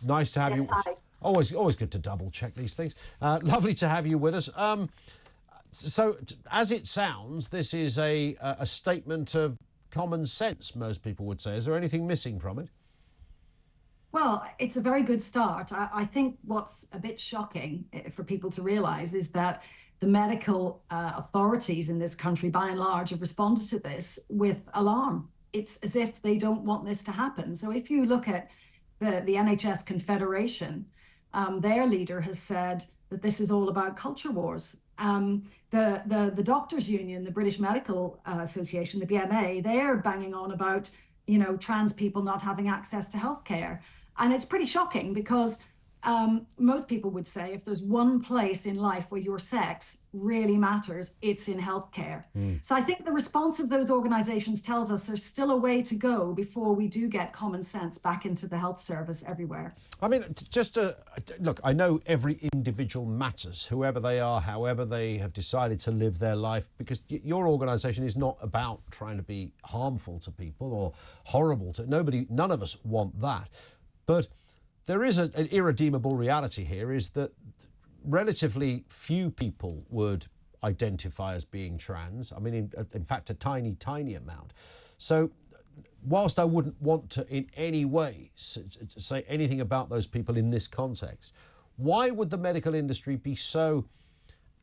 Nice to have Yes, you. hi. Always good to double check these things. Lovely to have you with us. So, as it sounds, this is a statement of common sense, most people would say. Is there anything missing from it? Well, it's a very good start. I think what's a bit shocking for people to realise is that the medical authorities in this country, by and large, have responded to this with alarm. It's as if they don't want this to happen. So if you look at the NHS Confederation, their leader has said that this is all about culture wars. The Doctors Union, the British Medical Association, the BMA, they're banging on about, trans people not having access to healthcare. And it's pretty shocking because most people would say if there's one place in life where your sex really matters, it's in healthcare. So I think the response of those organizations tells us there's still a way to go before we do get common sense back into the health service everywhere. I mean, look, I know every individual matters, whoever they are, however they have decided to live their life, because your organisation is not about trying to be harmful to people or horrible to none of us want that. But there is an irredeemable reality here, is that relatively few people would identify as being trans. I mean, in fact, a tiny, tiny amount. So whilst I wouldn't want to in any way say anything about those people in this context, why would the medical industry be so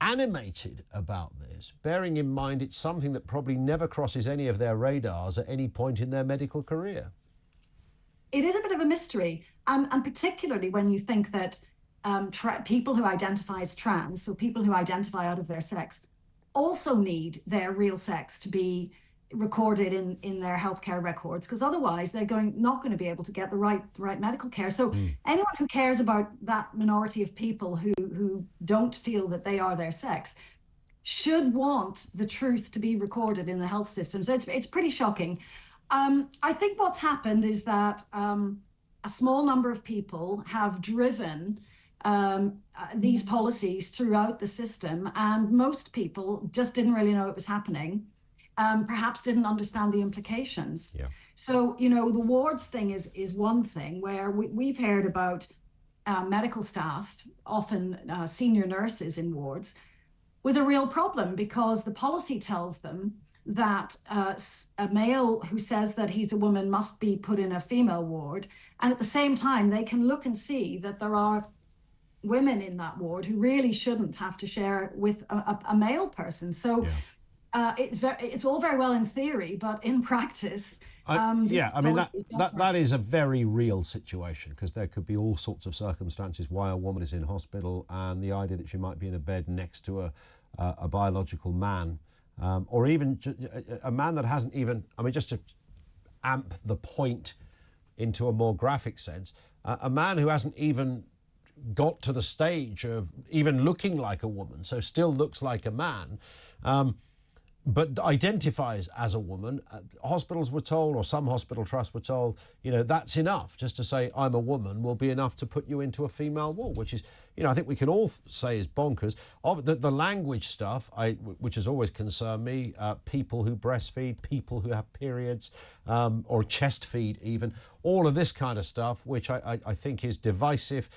animated about this, bearing in mind it's something that probably never crosses any of their radars at any point in their medical career? It is a bit of a mystery, and particularly when you think that people who identify as trans, so people who identify out of their sex, also need their real sex to be recorded in their healthcare records, because otherwise they're not going to be able to get the right medical care. So anyone who cares about that minority of people who don't feel that they are their sex should want the truth to be recorded in the health system. So it's pretty shocking. I think what's happened is that a small number of people have driven these policies throughout the system, and most people just didn't really know it was happening, perhaps didn't understand the implications. Yeah. So, the wards thing is one thing where we've heard about medical staff, often senior nurses in wards, with a real problem because the policy tells them that a male who says that he's a woman must be put in a female ward. And at the same time, they can look and see that there are women in that ward who really shouldn't have to share with a male person. So it's all very well in theory, but in practice, I mean, that is a very real situation, because there could be all sorts of circumstances why a woman is in hospital, and the idea that she might be in a bed next to a biological man, or even a man that hasn't even, I mean, just to amp the point into a more graphic sense, a man who hasn't even got to the stage of even looking like a woman, so still looks like a man, but identifies as a woman. Hospitals were told, or some hospital trusts were told, that's enough. Just to say I'm a woman will be enough to put you into a female ward, which is, I think we can all say is bonkers. The language stuff, which has always concerned me, people who breastfeed, people who have periods, or chest feed even, all of this kind of stuff, which I think is divisive.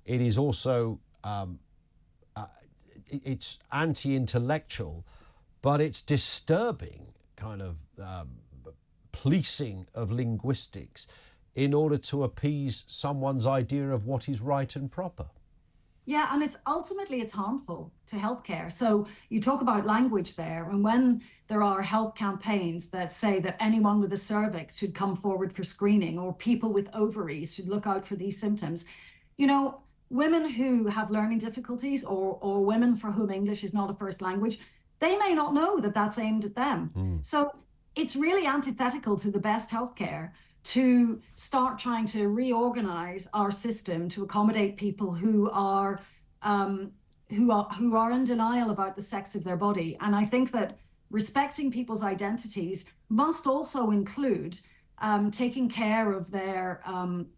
It is also, it's anti-intellectual, but it's disturbing kind of policing of linguistics in order to appease someone's idea of what is right and proper. Yeah, and it's harmful to healthcare. So you talk about language there, and when there are health campaigns that say that anyone with a cervix should come forward for screening, or people with ovaries should look out for these symptoms, women who have learning difficulties, or women for whom English is not a first language, they may not know that that's aimed at them. So it's really antithetical to the best healthcare to start trying to reorganize our system to accommodate people who are in denial about the sex of their body. And I think that respecting people's identities must also include taking care of their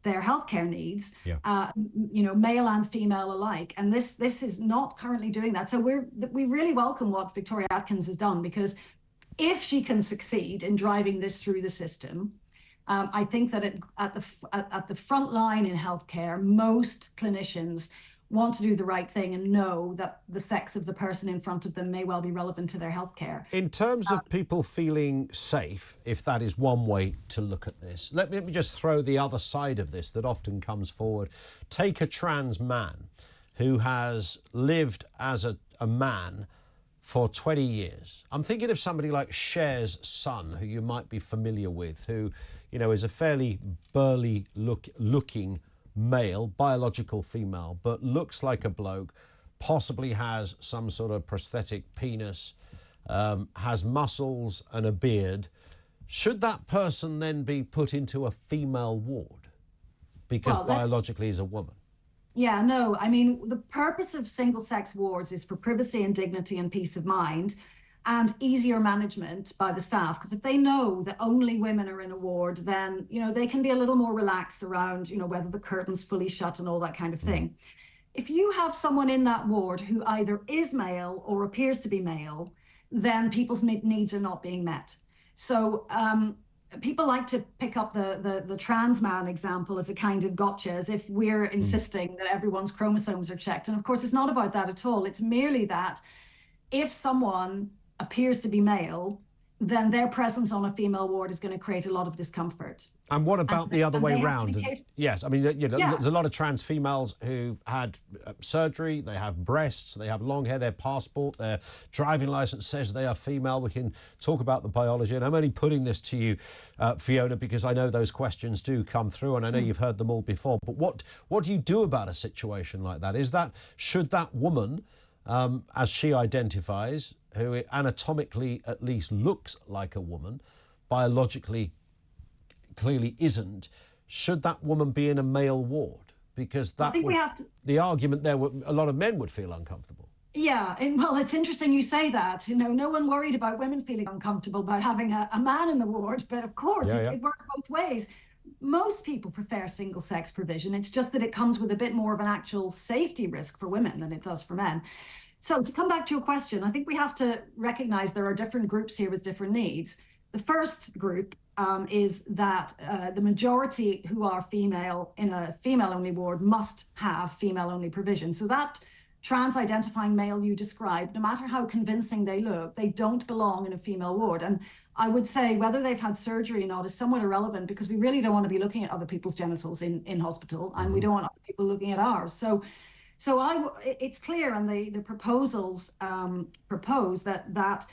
healthcare needs, male and female alike. And this is not currently doing that. So we really welcome what Victoria Atkins has done, because if she can succeed in driving this through the system, I think that at the front line in healthcare, most clinicians want to do the right thing and know that the sex of the person in front of them may well be relevant to their healthcare. In terms of people feeling safe, if that is one way to look at this, let me just throw the other side of this that often comes forward. Take a trans man who has lived as a man for 20 years. I'm thinking of somebody like Cher's son, who you might be familiar with, who, you know, is a fairly burly looking male, biological female, but looks like a bloke, possibly has some sort of prosthetic penis, has muscles and a beard. Should that person then be put into a female ward because biologically he's a woman? Yeah, no, I mean, the purpose of single-sex wards is for privacy and dignity and peace of mind and easier management by the staff. Because if they know that only women are in a ward, then, you know, they can be a little more relaxed around, you know, whether the curtain's fully shut and all that kind of thing. If you have someone in that ward who either is male or appears to be male, then people's needs are not being met. So people like to pick up the trans man example as a kind of gotcha, as if we're insisting that everyone's chromosomes are checked. And of course, it's not about that at all. It's merely that if someone appears to be male, then their presence on a female ward is going to create a lot of discomfort. And what about the other way round? Yes, I mean, you know, Yeah. there's a lot of trans females who've had surgery, they have breasts, they have long hair, their passport, their driving license says they are female. We can talk about the biology. And I'm only putting this to you, Fiona, because I know those questions do come through and I know you've heard them all before. But what do you do about a situation like that? Should that woman, as she identifies, who anatomically at least looks like a woman, biologically clearly isn't, should that woman be in a male ward? Because that the argument there, a lot of men would feel uncomfortable. Yeah, well, it's interesting you say that. You know, no one worried about women feeling uncomfortable about having a man in the ward, but of course it works both ways. Most people prefer single-sex provision. It's just that it comes with a bit more of an actual safety risk for women than it does for men. So to come back to your question, I think we have to recognize there are different groups here with different needs. The first group is that the majority who are female in a female-only ward must have female-only provision. So that trans-identifying male you described, no matter how convincing they look, they don't belong in a female ward. And I would say whether they've had surgery or not is somewhat irrelevant, because we really don't want to be looking at other people's genitals in hospital, and we don't want other people looking at ours. So it's clear, and the proposals propose that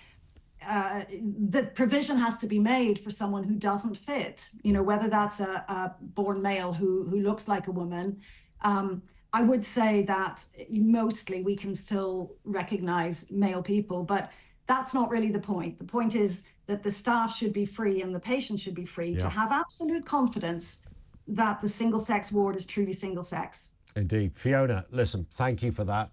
the provision has to be made for someone who doesn't fit, you know, whether that's a born male who looks like a woman. I would say that mostly we can still recognize male people, but that's not really the point. The point is that the staff should be free and the patient should be free to have absolute confidence that the single-sex ward is truly single-sex. Indeed. Fiona, listen, thank you for that.